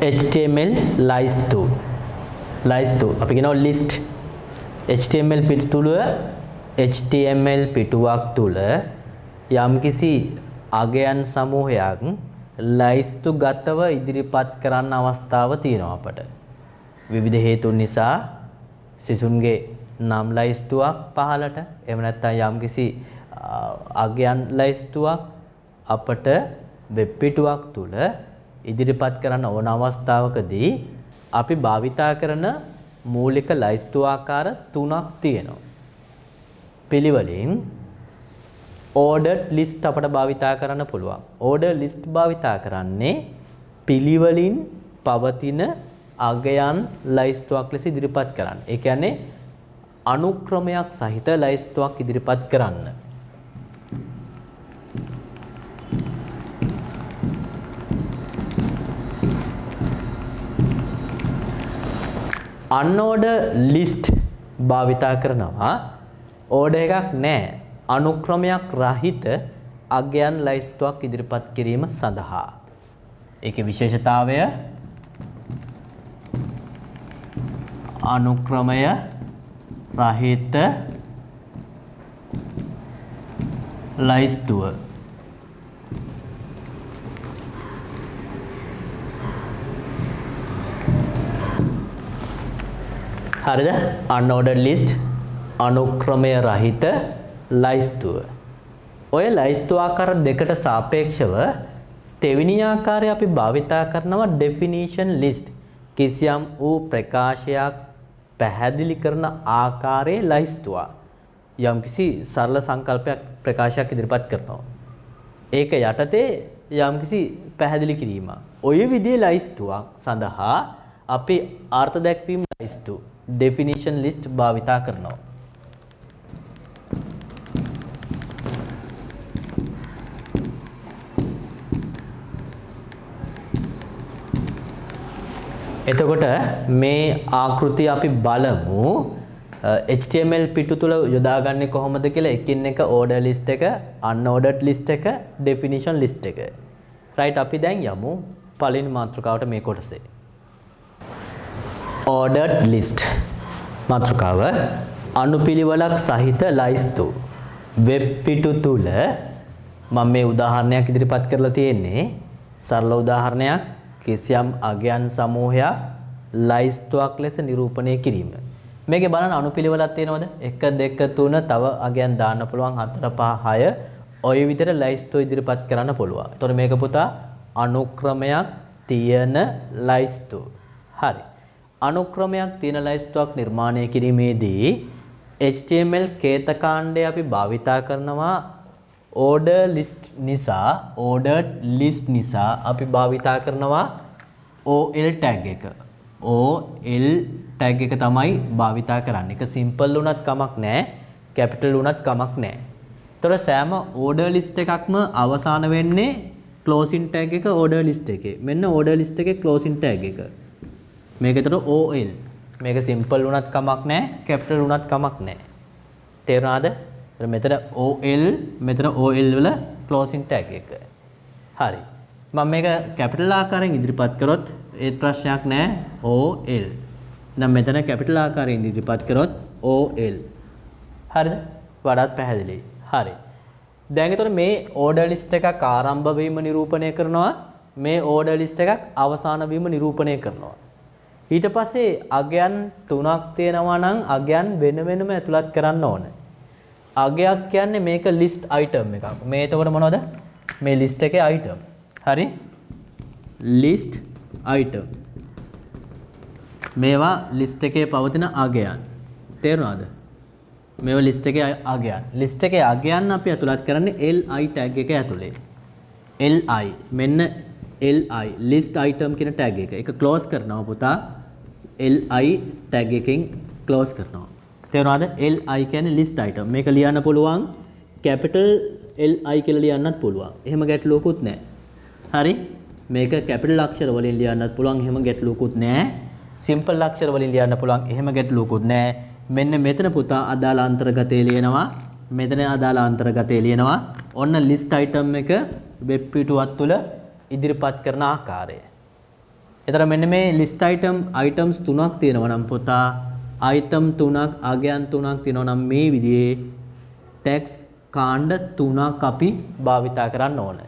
HTML ලයිස්තු අපි කියනවා list HTML පිටු තුල HTML පිටුවක් තුල යම්කිසි අගයන් සමූහයක් ලයිස්තු ගතව ඉදිරිපත් කරන්න අවස්ථාව තියෙනවා අපට. විවිධ හේතුන් නිසා සිසුන්ගේ නම් ලයිස්තුවක් පහලට එහෙම නැත්නම් යම්කිසි අගයන් ලයිස්තුවක් අපට වෙබ් පිටුවක් තුල ඉදිරිපත් කරන්න ඕන අවස්ථාවකදී අපි භාවිතා කරන මූලික ලයිස්තු ආකාර තුනක් තියෙනවා. පිළිවෙලින් ordered list අපට භාවිතා කරන්න පුළුවන්. ordered list භාවිතා කරන්නේ පිළිවෙලින් පවතින අගයන් ලයිස්තුවක් ලෙස ඉදිරිපත් කරන්න. ඒ කියන්නේ අනුක්‍රමයක් සහිත ලයිස්තුවක් ඉදිරිපත් කරන්න. unordered list භාවිතා කරනවා order එකක් නැහැ අනුක්‍රමයක් රහිත අගයන් ලයිස්තුවක් ඉදිරිපත් කිරීම සඳහා. ඒකේ විශේෂතාවය අනුක්‍රමය රහිත ලයිස්තුව. හරිද? unordered list අනුක්‍රමය රහිත ලයිස්තුව. ඔය ලයිස්තු ආකාර දෙකට සාපේක්ෂව තෙවෙනි ආකාරය අපි භාවිතා කරනවා definition list. කිසියම් වූ ප්‍රකාශයක් පැහැදිලි කරන ආකාරයේ ලයිස්තුවක්. යම්කිසි සරල සංකල්පයක් ප්‍රකාශයක් ඉදිරිපත් කරනවා. ඒක යටතේ යම්කිසි පැහැදිලි කිරීමක්. ඔය විදිහේ ලයිස්තුවක් සඳහා අපි අර්ථ දැක්වීම ලයිස්තු definition list භාවිතා කරනවා. එතකොට මේ ආකෘතිය අපි බලමු HTML පිටු තුල යොදාගන්නේ කොහොමද කියලා එකින් එක order list එක, unordered list එක, definition list එක. right අපි දැන් යමු පළවෙනි මාතෘකාවට මේ කොටසේ. ordered list මාතෘකාව අනුපිළිවෙලක් සහිත ලයිස්තු. වෙබ් පිටු තුල මම මේ උදාහරණයක් ඉදිරිපත් කරලා තියෙන්නේ සරල උදාහරණයක්. කිසියම් අගයන් සමූහයක් ලයිස්තුවක් ලෙස නිරූපණය කිරීම. මේකේ බලන්න අනුපිළිවෙලක් තියෙනවද? 1 2 3 තව අගයන් දාන්න පුළුවන් 4 5 6 ඔය විදිහට ලයිස්තුව ඉදිරිපත් කරන්න පුළුවන්. එතකොට මේක පුතා අනුක්‍රමයක් තියෙන ලයිස්තුව. හරි. අනුක්‍රමයක් තියෙන ලයිස්තුවක් නිර්මාණය කිරීමේදී HTML කේතකාණ්ඩය අපි භාවිතා කරනවා ordered list නිසා අපි භාවිතා කරනවා OL tag එක. OL tag එක තමයි භාවිතා කරන්නේ. ඒක simple උනත් කමක් නැහැ, capital උනත් කමක් නැහැ. ඒතර සෑම order list එකක්ම අවසාන වෙන්නේ closing tag එක order list එකේ. මෙන්න order list එකේ closing tag එක. මේක ඒතර OL. මේක simple උනත් කමක් නැහැ, capital උනත් කමක් නැහැ. තේරුණාද? මෙතන OL මෙතන OL වල closing tag එක. හරි. මම මේක capital ආකාරයෙන් ඉදිරිපත් කරොත් ඒත් ප්‍රශ්නයක් නැහැ OL. දැන් මෙතන capital ආකාරයෙන් ඉදිරිපත් කරොත් OL. හරිද? වඩාත් පැහැදිලියි. හරි. දැන් ඒතර මේ order list එකක් ආරම්භ වීම නිරූපණය කරනවා. මේ order list එකක් අවසාන වීම නිරූපණය කරනවා. ඊට පස්සේ අගයන් 3ක් තියෙනවා නම් අගයන් වෙන වෙනම ඇතුළත් කරන්න ඕනේ. අගයක් කියන්නේ මේක list item එකක්. මේ එතකොට මොනවද? මේ list එකේ item. හරි? list item. මේවා list එකේ පවතින අගයන්. තේරුණාද? මේවා list එකේ අගයන්. list එකේ අගයන් අපි ඇතුළත් කරන්නේ li tag එක ඇතුලේ. li මෙන්න li list item කියන tag එක. ඒක close කරනවා පුතා. li tag එකෙන් close කරනවා. තේරුණාද? li කියන්නේ list item. මේක ලියන්න පුළුවන් capital li කියලා ලියන්නත් පුළුවන්. එහෙම ගැටලුවකුත් නැහැ. හරි? මේක capital අක්ෂර වලින් ලියන්නත් පුළුවන්. එහෙම ගැටලුවකුත් නැහැ. simple අක්ෂර වලින් ලියන්න පුළුවන්. එහෙම ගැටලුවකුත් නැහැ. මෙන්න මෙතන පුතා අදාළ අන්තර්ගතය ලියනවා. මෙතන අදාළ අන්තර්ගතය ලියනවා. ඔන්න list item එක වෙබ් පිටුවක් තුළ ඉදිරිපත් කරන ආකාරය. එතකොට මෙන්න මේ list items 3ක් තියෙනවා නම් පුතා item 3ක් අගයන් 3ක් තියෙනවා නම් මේ විදිහේ tax කාණ්ඩ 3ක් අපි භාවිතා කරන්න ඕන.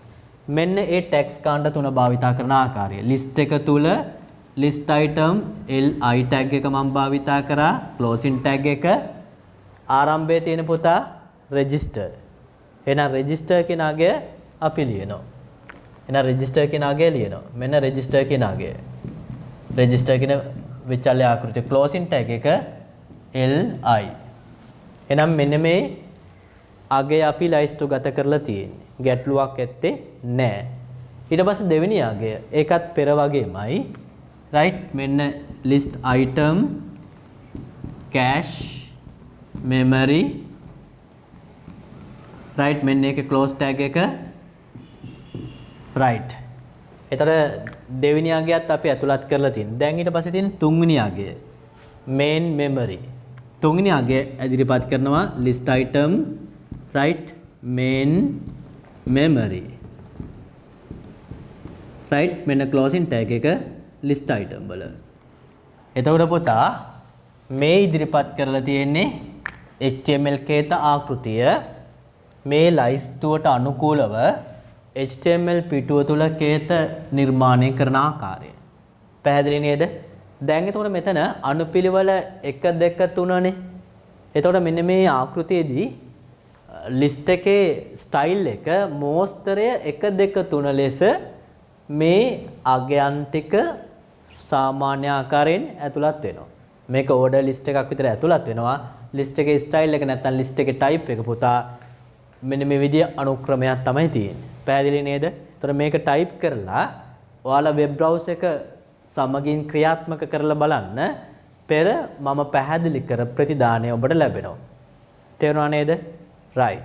මෙන්න ඒ tax කාණ්ඩ 3 භාවිතා කරන ආකාරය. list එක තුල list item li tag එක මම භාවිතා කරා, closing tag එක ආරම්භයේ තියෙන පුතා register. එහෙනම් register කියන අගය අපි ලියනවා. එහෙනම් register කියන අගය ලියනවා. මෙන්න register කියන අගය. register කියන විචල්‍ය ආකෘතිය closing tag එක li. එහෙනම් මෙන්න මේ අගය අපි ලයිස්තුගත කරලා තියෙන්නේ. ගැටලුවක් ඇත්තේ නැහැ. ඊට පස්සේ දෙවෙනි අගය ඒකත් පෙර වගේමයි. right මෙන්න list item cache memory right මෙන්න ඒකේ close tag එක right. එතකොට දෙවෙනි අගයත් අපි ඇතුළත් කරලා තියෙනවා. දැන් ඊට පස්සේ තියෙන තුන්වෙනි අගය main memory. තුන්වෙනි අගය ඉදිරිපත් කරනවා list item right main memory. right මෙන්න closing tag එක list item වල. එතකොට පුතා මේ ඉදිරිපත් කරලා තියෙන්නේ HTML කේත ආකෘතිය මේ ලයිස්තුවට අනුකූලව HTML පිටුව තුල කේත නිර්මාණය කරන ආකාරය. පැහැදිලි නේද? දැන් එතකොට මෙතන අනුපිළිවෙල 1 2 3 නේ. එතකොට මෙන්න මේ ආකෘතියේදී ලිස්ට් එකේ ස්ටයිල් එක මෝස්තරය 1 2 3 ලෙස මේ අගයන් ටික සාමාන්‍ය ආකාරයෙන් ඇතුළත් වෙනවා. මේක ඕඩර් ලිස්ට් එකක් විතර ඇතුළත් වෙනවා. ලිස්ට් එකේ ස්ටයිල් එක නැත්නම් ලිස්ට් එකේ ටයිප් එක පුතා මෙන්න මේ විදිය අනුක්‍රමයක් තමයි තියෙන්නේ. පැහැදිලි නේද? ඒතර මේක ටයිප් කරලා ඔයාලා වෙබ් බ්‍රවුසර් එක සමගින් ක්‍රියාත්මක කරලා බලන්න පෙර මම පැහැදිලි කර ප්‍රතිදානය ඔබට ලැබෙනවා. තේරුණා නේද? right.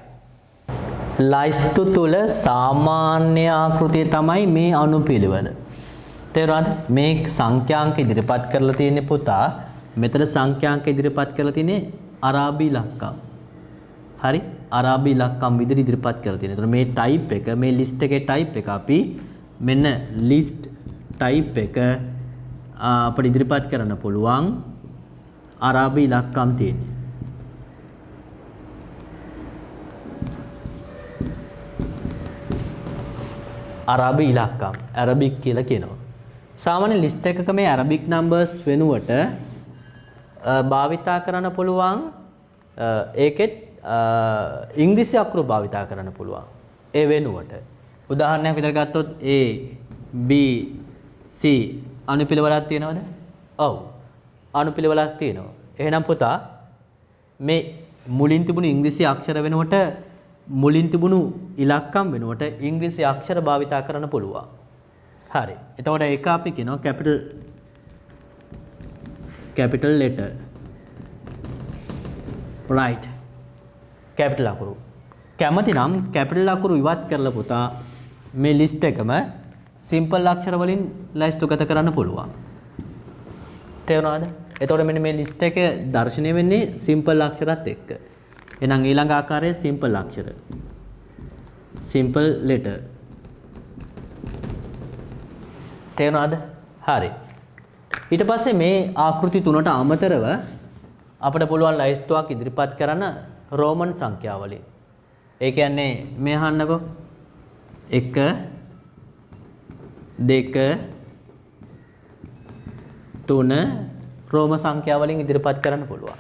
ලයිස්තු තුල සාමාන්‍ය ආකෘතිය තමයි මේ අනුපිළිවෙල. තේරුණාද? මේ සංඛ්‍යාංක ඉදිරිපත් කරලා තියෙන්නේ පුතා. මෙතන සංඛ්‍යාංක ඉදිරිපත් කරලා තියෙන්නේ අරාබි ඉලක්කම්. හරි? අරාබි ඉලක්කම් විදිහට ඉදිරිපත් කරලා තියෙනවා. ඒතර මේ ටයිප් එක මේ ලිස්ට් එකේ ටයිප් එක අපි මෙන්න ලිස්ට් ටයිප් එක අපිට ඉදිරිපත් කරන්න පුළුවන් අරාබි ඉලක්කම් තියෙන්නේ. අරාබි ඉලක්කම් ඇරබික් කියලා කියනවා. සාමාන්‍ය ලිස්ට් එකක මේ ඇරබික් නම්බර්ස් වෙනුවට භාවිතා කරන්න පුළුවන් ඒකෙත් ඉංග්‍රීසි අකුරු භාවිතා කරන්න පුළුවන් ඒ වෙනුවට. උදාහරණයක් විතර ගත්තොත් A B C අනුපිළිවෙලක් තියෙනවද? ඔව්. අනුපිළිවෙලක් තියෙනවා. එහෙනම් පුතා මේ මුලින් තිබුණු ඉංග්‍රීසි අක්ෂර වෙනුවට මුලින් තිබුණු ඉලක්කම් වෙනුවට ඉංග්‍රීසි අක්ෂර භාවිතා කරන්න පුළුවන්. හරි. එතකොට ඒක අපි කියනවා capital letter. right. capital අකුරු. කැමති නම් capital අකුරු ඉවත් කරලා පුතා මේ ලිස්ට් එකම simple අක්ෂර වලින් ලයිස්තුගත කරන්න පුළුවන්. තේරුණාද? එතකොට මෙන්න මේ ලිස්ට් එකේ දර්ශනය වෙන්නේ simple අක්ෂරات එක්ක. එහෙනම් ඊළඟ ආකාරයේ simple අක්ෂර. simple letter. තේරුණාද? හරි. ඊට පස්සේ මේ ආකෘති තුනට අමතරව අපිට පුළුවන් ලයිස්තුවක් ඉදිරිපත් කරන්න රෝමන් සංඛ්‍යා වලින්. ඒ කියන්නේ මේ අහන්නකෝ 1 2 3 රෝම සංඛ්‍යා වලින් ඉදිරිපත් කරන්න පුළුවන්.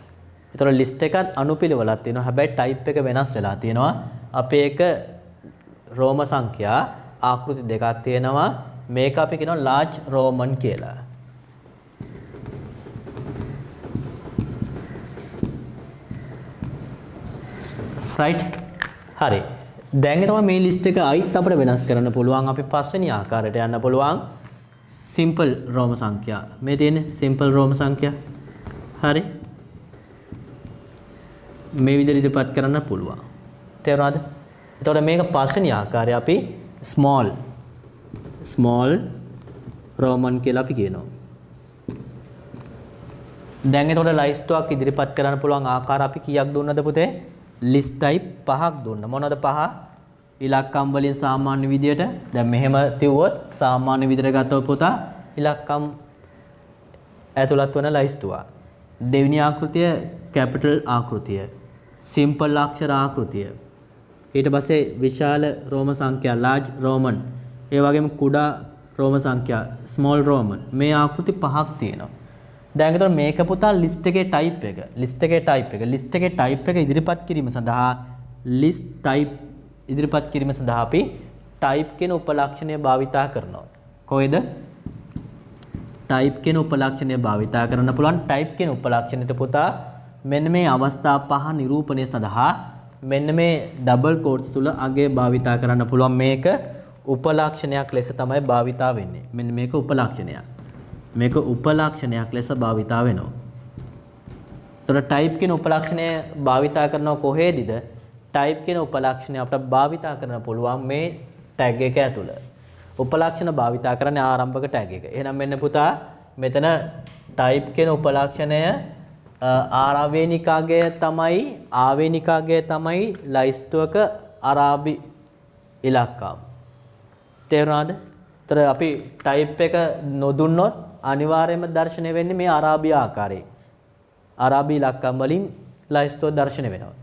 ඒතර ලිස්ට් එකත් අනුපිළිවෙලක් තියෙනවා. හැබැයි ටයිප් එක වෙනස් වෙලා තියෙනවා. අපේ එක රෝම සංඛ්‍යා ආකෘති දෙකක් තියෙනවා. මේක අපි කියනවා large roman කියලා. right. හරි. දැන් එතකොට මේ ලිස්ට් එක ආයිත් අපිට වෙනස් කරන්න පුළුවන්. අපි පස්වෙනි ආකාරයට යන්න පුළුවන්. simple රෝම සංඛ්‍යා. මේ තියෙන්නේ simple රෝම සංඛ්‍යා. හරි. මේ විදිහට ඉදිරිපත් කරන්න පුළුවන්. තේරුණාද? එතකොට මේක පස්වෙනි ආකාරය අපි small roman කියලා අපි කියනවා. දැන් එතකොට ලයිස්තුවක් ඉදිරිපත් කරන්න පුළුවන් ආකාර අපි කීයක් දුන්නද පුතේ? list type 5ක් දුන්න. මොනවද 5? ඉලක්කම් වලින් සාමාන්‍ය විදියට දැන් මෙහෙම තියුවොත් සාමාන්‍ය විදියට ගත්තොත් පුතා ඉලක්කම් ඇතුළත් වන ලයිස්තුව. දෙවෙනි ආකෘතිය කැපිටල් ආකෘතිය. සිම්පල් අක්ෂර ආකෘතිය. ඊට පස්සේ විශාල රෝම සංඛ්‍යා large roman. ඒ වගේම කුඩා රෝම සංඛ්‍යා small roman. මේ ආකෘති පහක් තියෙනවා. දැන් ඒතර මේක පුතා ලිස්ට් එකේ ටයිප් එක. ලිස්ට් එකේ ටයිප් එක ඉදිරිපත් කිරීම සඳහා ලිස්ට් ටයිප් ඉදිරිපත් කිරීම සඳහා අපි ටයිප් කියන උපලක්ෂණය භාවිතා කරනවා. කොහෙද? ටයිප් කියන උපලක්ෂණය භාවිතා කරන්න පුළුවන්. ටයිප් කියන උපලක්ෂණයට පුතා මෙන්න මේ අවස්ථා පහ නිරූපණය සඳහා මෙන්න මේ ඩබල් කෝට්ස් තුල අගය භාවිතා කරන්න පුළුවන්. මේක උපලක්ෂණයක් ලෙස තමයි භාවිතා වෙන්නේ. මෙන්න මේක උපලක්ෂණයක්. මේක උපලක්ෂණයක් ලෙස භාවිතා වෙනවා. එතකොට ටයිප් කියන උපලක්ෂණය භාවිතා කරනවා කොහේදීද? ටයිප් කියන උපලක්ෂණය අපිට භාවිතා කරන්න පුළුවන් මේ ටැග් එක ඇතුළේ. උපලක්ෂණ භාවිතා කරන්නේ ආරම්භක ටැග් එක. එහෙනම් මෙන්න පුතා මෙතන ටයිප් කියන උපලක්ෂණය ආවේනිකාගය තමයි ලයිස්තුවක අරාබි ඉලක්කම්. තේරුණාද? ඒතර අපි ටයිප් එක නොදුන්නොත් අනිවාර්යයෙන්ම දැర్శණය වෙන්නේ මේ අරාබි ආකාරයේ. අරාබි ඉලක්කම් වලින් ලයිස්තුව දැర్శණය වෙනවා.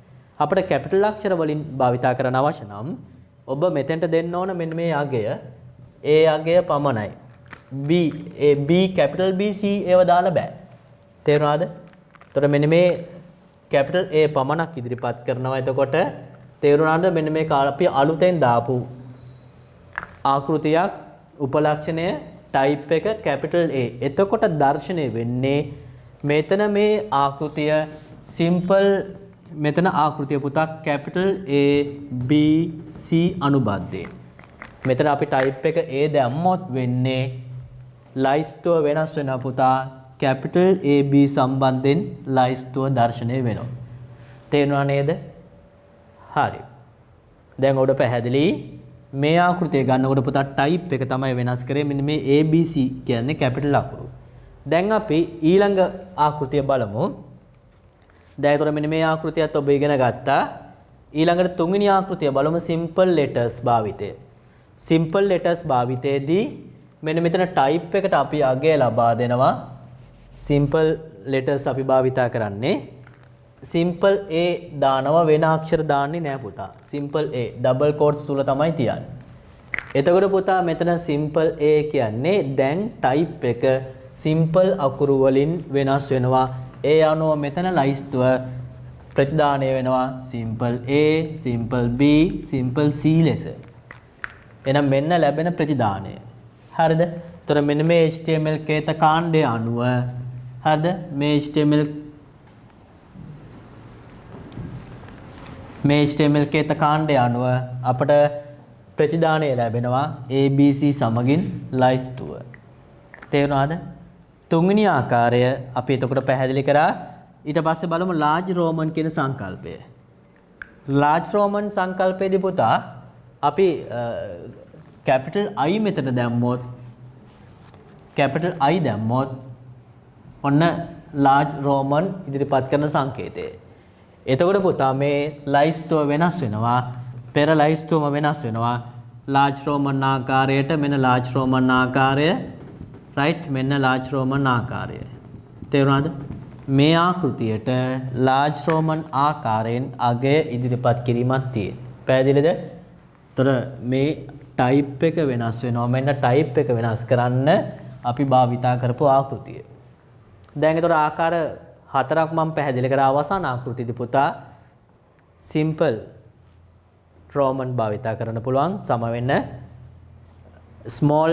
අපිට කැපිටල් අක්ෂර වලින් භාවිතා කරන්න අවශ්‍ය නම් ඔබ මෙතෙන්ට දෙන්න ඕන මෙන්න මේ අගය A අගය පමණයි. B කැපිටල් B C ඒව දාලා බෑ. තේරුණාද? එතකොට මෙන්න මේ කැපිටල් A පමණක් ඉදිරිපත් කරනවා. එතකොට තේරුණාද? මෙන්න මේ අපි අලුතෙන් දාපු ආකෘතියක් උපලක්ෂණය ටයිප් එක කැපිටල් A. එතකොට දැర్శණය වෙන්නේ මෙතන මේ ආකෘතිය සිම්පල් මෙතන ආකෘතිය පුතා කැපිටල් A B C අනුබද්ධයෙන්. මෙතන අපි ටයිප් එක A දැම්මොත් වෙන්නේ ලයිස්තුව වෙනස් වෙනවා පුතා. කැපිටල් A B සම්බන්ධයෙන් ලයිස්තුව දැర్శණය වෙනවා. තේරුණා නේද? හරි. දැන් ඔබට පැහැදිලි මේ ආකෘතිය ගන්නකොට පුතා ටයිප් එක තමයි වෙනස් කරේ. මෙන්න මේ A B C කියන්නේ කැපිටල් අකුරු. දැන් අපි ඊළඟ ආකෘතිය බලමු. දැන් ඒතර මෙන්න මේ ආකෘතියත් ඔබ ඉගෙන ගත්තා. ඊළඟට තුන්වෙනි ආකෘතිය බලමු සිම්පල් ලෙටර්ස් භාවිතය. සිම්පල් ලෙටර්ස් භාවිතයේදී මෙන්න මෙතන ටයිප් එකට අපි අගය ලබා දෙනවා. සිම්පල් ලෙටර්ස් අපි භාවිතා කරන්නේ සිම්පල් A දානවා වෙන අක්ෂර දාන්නේ නෑ පුතා. සිම්පල් A ඩබල් කෝට්ස් තුල තමයි තියන්නේ. එතකොට පුතා මෙතන සිම්පල් A කියන්නේ දැන් ටයිප් එක සිම්පල් අකුරු වලින් වෙනස් වෙනවා. ඒ අනුව මෙතන ලයිස්තුව ප්‍රතිදානය වෙනවා simple A, simple B, simple C ලෙස. එහෙනම් මෙන්න ලැබෙන ප්‍රතිදානය. හරිද? එතකොට මෙන්න මේ HTML කේත කාණ්ඩය අනුව හරිද? මේ HTML කේත කාණ්ඩය අනුව අපට ප්‍රතිදානය ලැබෙනවා ABC සමගින් ලයිස්තුව. තේරුණාද? තුන්වෙනි ආකාරය අපි එතකොට පැහැදිලි කරා. ඊට පස්සේ බලමු large roman කියන සංකල්පය. large roman සංකල්පයේදී පුතා අපි capital I මෙතන දැම්මොත් ඔන්න large roman ඉදිරිපත් කරන සංකේතය. එතකොට පුතා මේ ලයිස්තුව වෙනස් වෙනවා. පෙර ලයිස්තුවම වෙනස් වෙනවා. large roman ආකාරයට මෙන්න large roman ආකාරය right මෙන්න large roman ආකාරය. තේරුණාද? මේ ආකෘතියට large roman ආකාරයෙන් අගය ඉදිරිපත් කිරීමක් තියෙනවා. පැහැදිලිද? ତොර මේ ටයිප් එක වෙනස් වෙනවා. මෙන්න ටයිප් එක වෙනස් කරන්න අපි භාවිතා කරපු ආකෘතිය. දැන් ඒතර ආකාර හතරක් මම පැහැදිලි කරා අවසාන ආකෘතියදී පුතා simple roman භාවිතා කරන්න පුළුවන්. සම වෙන්න small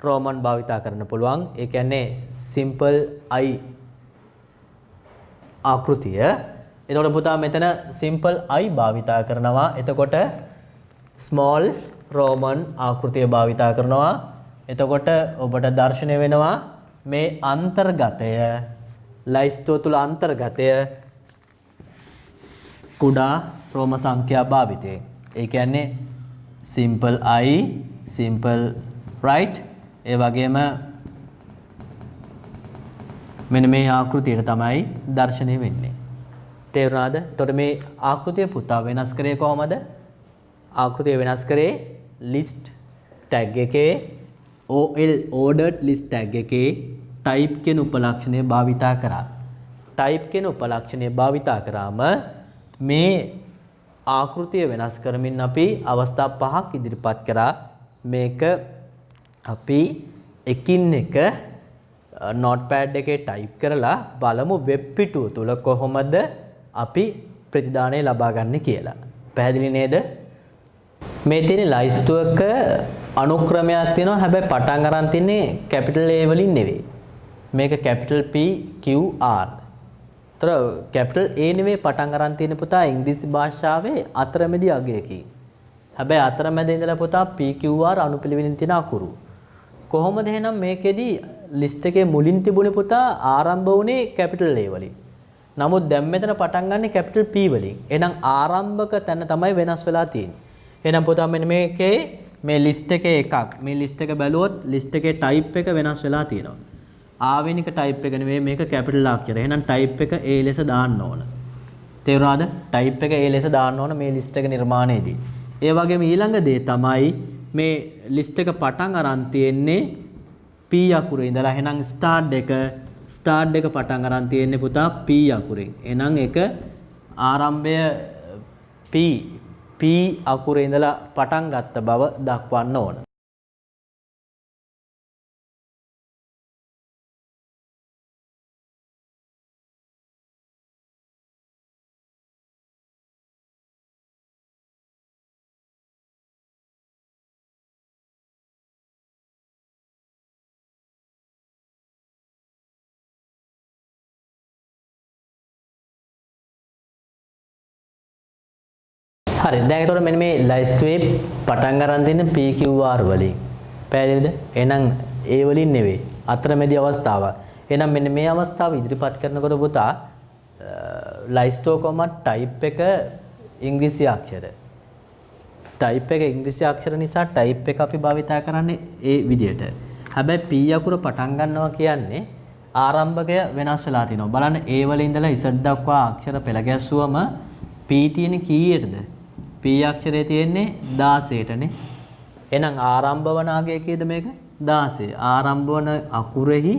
roman භාවිතා කරන්න පුළුවන්. ඒ කියන්නේ simple I ආකෘතිය. එතකොට පුතා මෙතන simple I භාවිතා කරනවා. එතකොට small roman ආකෘතිය භාවිතා කරනවා. එතකොට ඔබට දැర్శණය වෙනවා මේ අන්තර්ගතය ලයිස්තුව තුල අන්තර්ගතය කුඩා රෝම සංඛ්‍යා භාවිතයෙන්. ඒ කියන්නේ simple I, simple right ඒ වගේම මෙන්න මේ ආකෘතියට තමයි දැర్శණය වෙන්නේ. තේරුණාද? එතකොට මේ ආකෘතිය පුතා වෙනස් කරේ කොහමද? ආකෘතිය වෙනස් කරේ list tag එකේ OL ordered list tag එකේ type කියන උපලක්ෂණය භාවිතා කරා. type කියන උපලක්ෂණය භාවිතා කරාම මේ ආකෘතිය වෙනස් කරමින් අපි අවස්ථා පහක් ඉදිරිපත් කරා. මේක අපි එකින් එක notepad එකේ type කරලා බලමු වෙබ් පිටුව තුල කොහොමද අපි ප්‍රතිදානය ලබා ගන්න කියලා. පැහැදිලි නේද? මේ තියෙන ලයිස්තුවක අනුක්‍රමයක් තියෙනවා. හැබැයි පටන් අරන් තින්නේ capital A වලින් නෙවෙයි. මේක capital P Q R. ତර capital A නෙවෙයි පටන් අරන් තියෙන පුතා ඉංග්‍රීසි භාෂාවේ අතරමැදි අගයකින්. හැබැයි අතරමැද ඉඳලා පුතා P Q R අනුපිළිවෙලින් තියෙන අකුරු. කොහොමද එහෙනම් මේකෙදි ලිස්ට් එකේ මුලින් තිබුණේ පුතා ආරම්භ වුණේ capital A වලින්. නමුත් දැන් මෙතන පටන් ගන්නෙ capital P වලින්. එහෙනම් ආරම්භක තැන තමයි වෙනස් වෙලා තියෙන්නේ. එහෙනම් පුතා මෙන්න මේකේ මේ ලිස්ට් එකේ එකක්. මේ ලිස්ට් එක බැලුවොත් ලිස්ට් එකේ type එක වෙනස් වෙලා තියෙනවා. ආවෙනික type එක නෙවෙයි මේක capital අක්ෂර. එහෙනම් type එක A ලෙස දාන්න ඕන. තේරුණාද? type එක A ලෙස දාන්න ඕන මේ ලිස්ට් එක නිර්මාණයේදී. ඒ වගේම ඊළඟ දේ තමයි මේ ලිස්ට් එක පටන් අරන් තියෙන්නේ P අකුරේ ඉඳලා. එහෙනම් start එක පටන් අරන් තියෙන්නේ පුතා P අකුරෙන්. එහෙනම් ඒක ආරම්භය P අකුරේ ඉඳලා පටන් ගත්ත බව දක්වන්න ඕන. හරි දැන් ඒතකොට මෙන්න මේ ලයිස්ට්ුවේ පටන් ගන්න තියෙන PQR වලින් පැහැදිලිද? එහෙනම් ඒ වලින් නෙවෙයි අතරමැදි අවස්ථාව. එහෙනම් මෙන්න මේ අවස්ථාව ඉදිරිපත් කරනකොට පුතා ලයිස්ට්ුව කොම ටයිප් එක ඉංග්‍රීසි අක්ෂර. ටයිප් එක ඉංග්‍රීසි අක්ෂර නිසා ටයිප් එක අපි භාවිතා කරන්නේ ඒ විදිහට. හැබැයි P අකුර පටන් ගන්නවා කියන්නේ ආරම්භකය වෙනස් වෙලා තිනවා. බලන්න A වල ඉඳලා Z දක්වා අක්ෂර පෙළ ගැස්සුවම P තියෙන කීයටද? P අක්ෂරයේ තියෙන්නේ 16ටනේ. එහෙනම් ආරම්භ වන අගය කීයද මේක? 16. ආරම්භ වන අකුරෙහි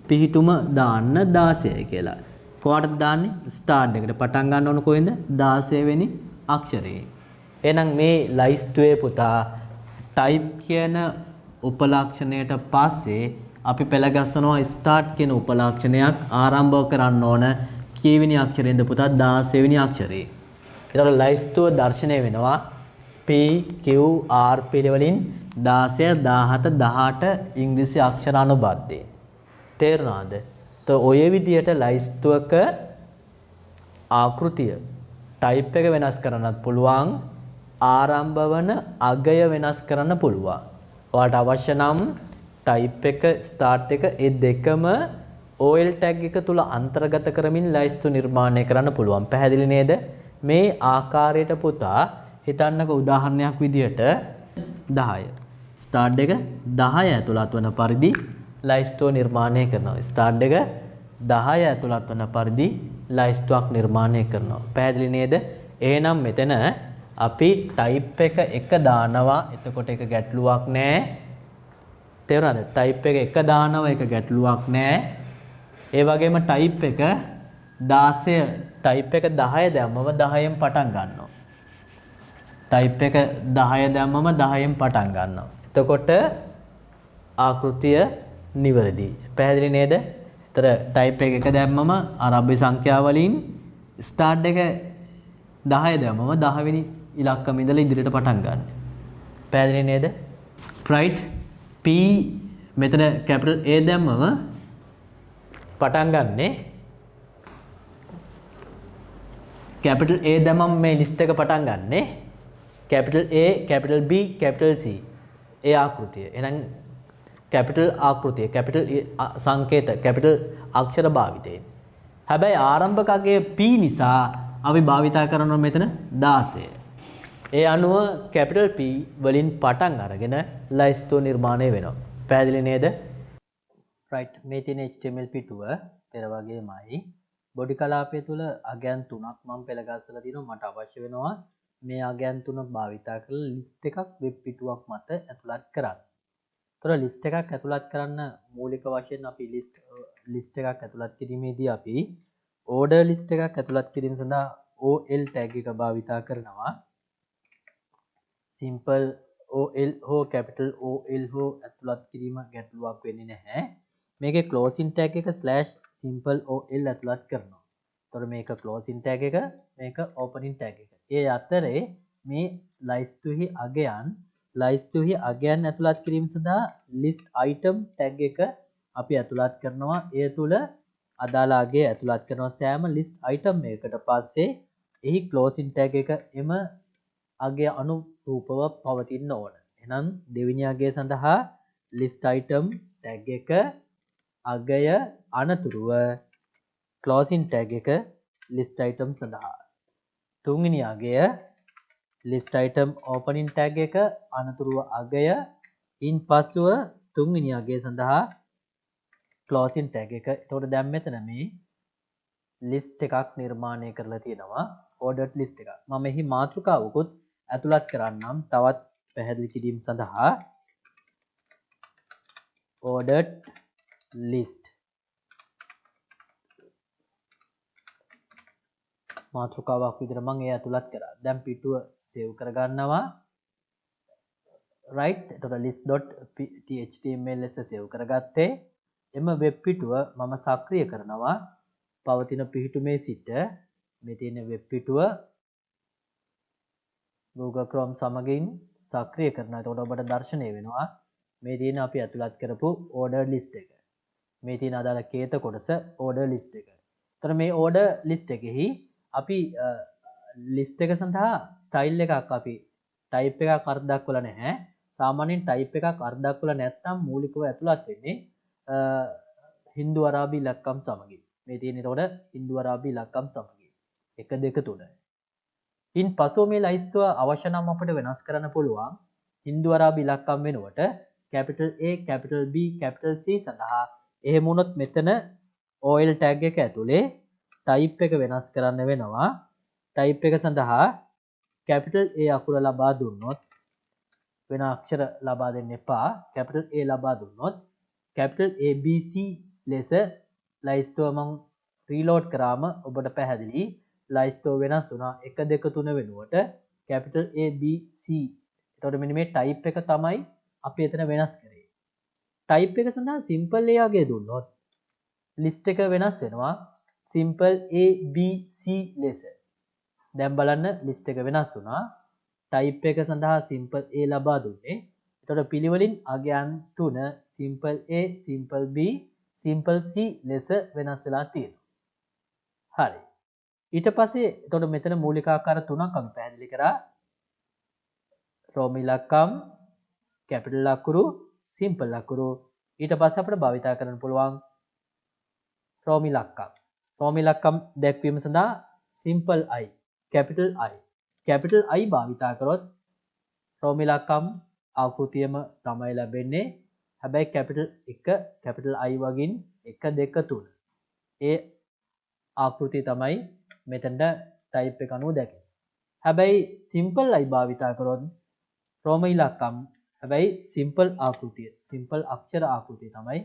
පිහිටුම දාන්න 16 කියලා. කොහටද දාන්නේ? ස්ටාර්ට් එකට. පටන් ගන්න ඕන කොහෙන්ද? 16 වෙනි අක්ෂරයේ. එහෙනම් මේ ලයිස්ට්ුවේ පුතා ටයිප් කියන උපලක්ෂණයට පස්සේ අපි පෙළ ගස්සනවා ස්ටාර්ට් කියන උපලක්ෂණයක් ආරම්භ කරන්න ඕන කීවෙනි අක්ෂරයෙන්ද පුතා? 16 වෙනි අක්ෂරයේ. ඒතර ලයිස්ට්ුව දර්ශනය වෙනවා P Q R පිළිවෙලින් 16 17 18 ඉංග්‍රීසි අක්ෂර අනුබද්ධයෙන්. තේරුණාද? તો ඔය විදිහට ලයිස්ට්ුවක ආකෘතිය ටයිප් එක වෙනස් කරන්නත් පුළුවන්, ආරම්භ වන අගය වෙනස් කරන්න පුළුවන්. ඔයාලට අවශ්‍ය නම් ටයිප් එක ස්ටාර්ට් එක ඒ දෙකම OL ටැග් එක තුල අන්තර්ගත කරමින් ලයිස්ට්ුව නිර්මාණය කරන්න පුළුවන්. පැහැදිලි නේද? මේ ආකාරයට පුතා හිතන්නක උදාහරණයක් විදියට 10 ස්ටාර්ට් එක 10 ඇතුළත් වන පරිදි ලයිස්ට්ුව නිර්මාණය කරනවා. ස්ටාර්ට් එක 10 ඇතුළත් වන පරිදි ලයිස්ට්ුවක් නිර්මාණය කරනවා. පැහැදිලි නේද? එහෙනම් මෙතන අපි ටයිප් එක දානවා. එතකොට ඒක ගැටලුවක් නෑ. තේරුණාද? ටයිප් එක දානවා, ඒක ගැටලුවක් නෑ. ඒ වගේම ටයිප් එක 16 ටයිප් එක 10 දැම්මම 10න් පටන් ගන්නවා. ටයිප් එක 10 දැම්මම 10න් පටන් ගන්නවා. එතකොට ආකෘතිය නිවැරදි. පැහැදිලි නේද? ඒතර ටයිප් එක දැම්මම ආරම්භ සංඛ්‍යා වලින් ස්ටාර්ට් එක 10 දැම්මම 10 වෙනි ඉලක්කම ඉඳලා ඉදිරියට පටන් ගන්න. පැහැදිලි නේද? right P මෙතන capital A දැම්මම පටන් ගන්නේ capital A දැම්මම මේ ලිස්ට් එක පටන් ගන්නේ capital A, capital B, capital C. ඒ ආකෘතිය. එහෙනම් capital ආකෘතිය, capital සංකේත, capital අක්ෂර භාවිතයෙන්. හැබැයි ආරම්භක අගය P නිසා අපි භාවිතා කරනවා මෙතන 16. ඒ අනුව capital P වලින් පටන් අරගෙන ලයිස්ට්ුව නිර්මාණය වෙනවා. පැහැදිලි නේද? right මේ තියෙන HTML පිටුව පෙර වගේමයි බොඩි කලාපය තුල අගයන් තුනක් මම පෙළ ගස්සලා තිනවා. මට අවශ්‍ය වෙනවා මේ අගයන් තුන භාවිතා කරලා ලිස්ට් එකක් වෙබ් පිටුවක් මත ඇතුළත් කරන්න. තොර ලිස්ට් එකක් ඇතුළත් කරන්න මූලික වශයෙන් අපි ලිස්ට් එකක් ඇතුළත් කිරීමේදී අපි ඕඩර් ලිස්ට් එකක් ඇතුළත් කිරීම සඳහා OL ටැග් එක භාවිතා කරනවා. සිම්පල් OL හෝ කැපිටල් OL හෝ ඇතුළත් කිරීම ගැටලුවක් වෙන්නේ නැහැ. මේකේ ක්ලෝසින් ටැග් එක /simple OL ඇතුළත් කරනවා. තොර මේක ක්ලෝසින් ටැග් එක, මේක ඕපනින් ටැග් එක. ඒ අතරේ මේ ලයිස්තුහි අගයන් ඇතුළත් කිරීම සඳහා list item tag එක අපි ඇතුළත් කරනවා. එය තුල අදාළ අගය ඇතුළත් කරනවා සෑම list item එකකට පස්සේ එහි closing tag එක එම අගය අනුරූපව පවතින්න ඕන. එහෙනම් දෙවෙනි අගය සඳහා list item tag එක අගය අනතුරුව closing tag එක list item සඳහා. තුන්වෙනි අගය list item opening tag එක අනතුරුව අගය ඉන් පසුව තුන්වෙනි අගය සඳහා closing tag එක. එතකොට දැන් මෙතන මේ list එකක් නිර්මාණය කරලා තියෙනවා ordered list එකක්. මම මෙහි මාතෘකාවකුත් ඇතුළත් කරන්නම් තවත් පැහැදිලි කිරීම සඳහා. ordered list මාතෘකාවක් විදිහට මම ඒ ඇතුළත් කරා. දැන් පිටුව සේව් කරගන්නවා. right. එතකොට list.html ලෙස සේව් කරගත්තේ. එම වෙබ් පිටුව මම සක්‍රිය කරනවා. පවතින පිටුමේ සිට මේ තියෙන වෙබ් පිටුව Google Chrome සමගින් සක්‍රිය කරනවා. එතකොට ඔබට දැర్శණය වෙනවා මේ තියෙන අපි ඇතුළත් කරපු order list එක. මේ තියෙන අදාළ කේත කොටස order list එක. එතකොට මේ order list එකෙහි අපි list එක සඳහා style එකක් අපි type එකක් අර්ථ දක්වලා නැහැ. සාමාන්‍යයෙන් type එකක් අර්ථ දක්වලා නැත්නම් මූලිකව ඇතුළත් වෙන්නේ හින්දු අරාබි ඉලක්කම් සමගින්. මේ තියෙන එතකොට හින්දු අරාබි ඉලක්කම් සමගින් 1 2 3. ඉන් පසුව මේ ලයිස්තුව අවශ්‍ය නම් අපිට වෙනස් කරන්න පුළුවන්. හින්දු අරාබි ඉලක්කම් වෙනුවට capital A, capital B, capital C සඳහා එහෙම වුණොත් මෙතන OL tag එක ඇතුලේ type එක වෙනස් කරන්න වෙනවා. type එක සඳහා capital A අකුර ලබා දුන්නොත් වෙන අක්ෂර ලබා දෙන්න එපා. capital A ලබා දුන්නොත් capital A B C ලෙස ලයිස්තුව මම රීලෝඩ් කරාම ඔබට පැහැදිලි ලයිස්තුව වෙනස් වුණා. 1 2 3 වෙනුවට capital A B C. එතකොට මෙන්න මේ type එක තමයි අපි එතන වෙනස් කරේ. type එක සඳහා simple A අගය දුන්නොත් list එක වෙනස් වෙනවා simple A B C ලෙස. දැන් බලන්න list එක වෙනස් වුණා. type එක සඳහා simple A ලබා දුන්නේ. එතකොට පිළිවෙලින් අගයන් 3 simple A, simple B, simple C ලෙස වෙනස් වෙලා තියෙනවා. හරි. ඊට පස්සේ එතකොට මෙතන මූලික ආකාර තුනක් අපි පැහැදිලි කරා. රෝම ඉලක්කම්, capital අකුරු, simple අකුරු. ඊට පස්සේ අපිට භාවිතා කරන්න පුළුවන් රෝම ඉලක්කම්. රෝම ඉලක්කම් දැක්වීම සඳහා simple I, capital I. capital I භාවිතා කරොත් රෝම ඉලක්කම් ආකෘතියම තමයි ලැබෙන්නේ. හැබැයි capital 1, capital I වගින් 1 2 3. ඒ ආකෘතිය තමයි මෙතනට type එක අනුව දැකෙන්නේ. හැබැයි simple I භාවිතා කරොත් රෝම ඉලක්කම් හැබැයි simple ආකෘතිය, simple අක්ෂර ආකෘතිය තමයි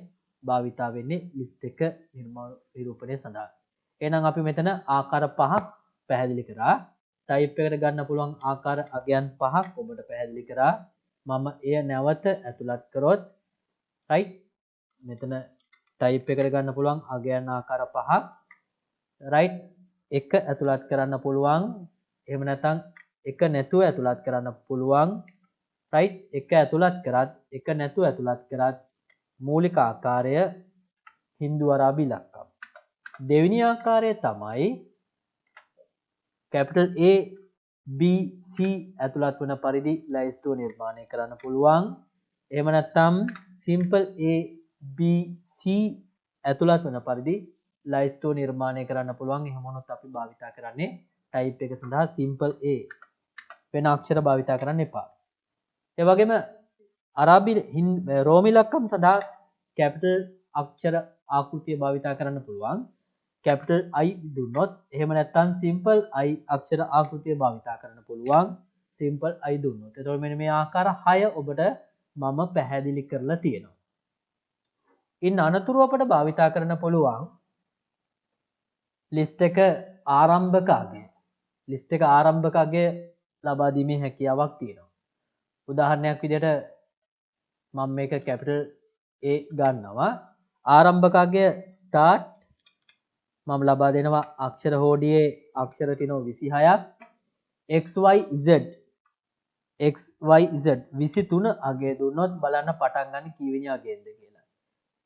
භාවිතා වෙන්නේ list එක නිරූපණය සඳහා. එහෙනම් අපි මෙතන ආකාර පහක් පැහැදිලි කරා. type එකට ගන්න පුළුවන් ආකාර අගයන් පහක් ඔබට පැහැදිලි කරා. මම එය නැවත ඇතුළත් කරොත් right මෙතන type එකට ගන්න පුළුවන් අගයන් ආකාර පහක් right එක ඇතුළත් කරන්න පුළුවන්. එහෙම නැත්නම් එක නැතුව ඇතුළත් කරන්න පුළුවන්. right එක ඇතුළත් කරත් එක නැතුව ඇතුළත් කරත් මූලික ආකාරය හින්දු අරාබි ඉලක්කම්. දෙවෙනි ආකාරය තමයි capital A B C ඇතුළත් වන පරිදි ලයිස්තුව නිර්මාණය කරන්න පුළුවන්. එහෙම නැත්නම් simple A B C ඇතුළත් වන පරිදි ලයිස්තුව නිර්මාණය කරන්න පුළුවන්. එහෙම වුණොත් අපි භාවිතා කරන්නේ type එක සඳහා simple A. වෙන අක්ෂර භාවිතා කරන්න එපා. ඒ වගේම අරාබි රෝම ඉලක්කම් සඳහා capital අක්ෂර ආකෘතිය භාවිතා කරන්න පුළුවන්. capital I දුන්නොත් එහෙම නැත්නම් simple I අක්ෂර ආකෘතිය භාවිතා කරන්න පුළුවන්. simple I දුන්නොත්. එතකොට මෙන්න මේ ආකාර 6 ඔබට මම පැහැදිලි කරලා තියෙනවා. ඉන් අනතුරුව අපට භාවිතා කරන්න පුළුවන් ලිස්ට් එක ආරම්භක අගය. ලිස්ට් එක ආරම්භක අගය ලබා දීමේ හැකියාවක් තියෙනවා. උදාහරණයක් විදිහට මම මේක කැපිටල් A ගන්නවා. ආරම්භක අගය start මම ලබා දෙනවා අක්ෂර හෝඩියේ අක්ෂර තියෙනවා 26ක් XYZ 23 අගය දුන්නොත් බලන්න පටන් ගන්න කීවෙනි අගයෙන්ද කියලා.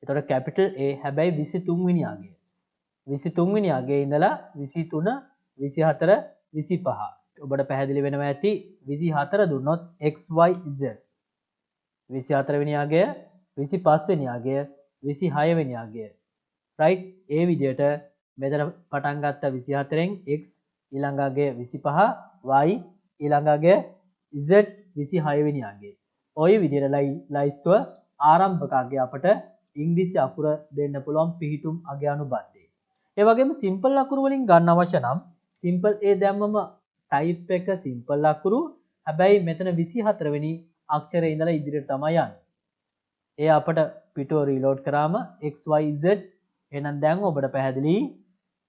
එතකොට කැපිටල් A හැබැයි 23 වෙනි අගය. 23 වෙනි අගයේ ඉඳලා 23 24 25. ඔබට පැහැදිලි වෙනවා ඇති 24 දුන්නොත් XYZ 24 වෙනි අගය 25 වෙනි අගය 26 වෙනි අගය. right ඒ විදිහට මෙතන පටන් ගත්ත 24න් x ඊළඟ අගය 25 y ඊළඟ අගය z 26 වෙනි අගය. ওই විදිහට ලයිස්තුව ආරම්භක අගය අපට ඉංග්‍රීසි අකුර දෙන්න පුළුවන් පිහිටුම් අගය අනුබද්ධය. ඒ වගේම සිම්පල් අකුරු වලින් ගන්න අවශ්‍ය නම් සිම්පල් A දැම්මම ටයිප් එක සිම්පල් අකුරු. හැබැයි මෙතන 24 වෙනි අක්ෂරයේ ඉඳලා ඉදිරියට තමයි යන්නේ. ඒ අපට පිටුව රීලෝඩ් කරාම XYZ එහෙනම් දැන් ඔබට පැහැදිලි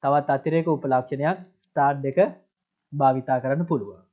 තවත් අතිරේක උපලක්ෂණයක් ස්ටාර්ට් එක භාවිතා කරන්න පුළුවන්.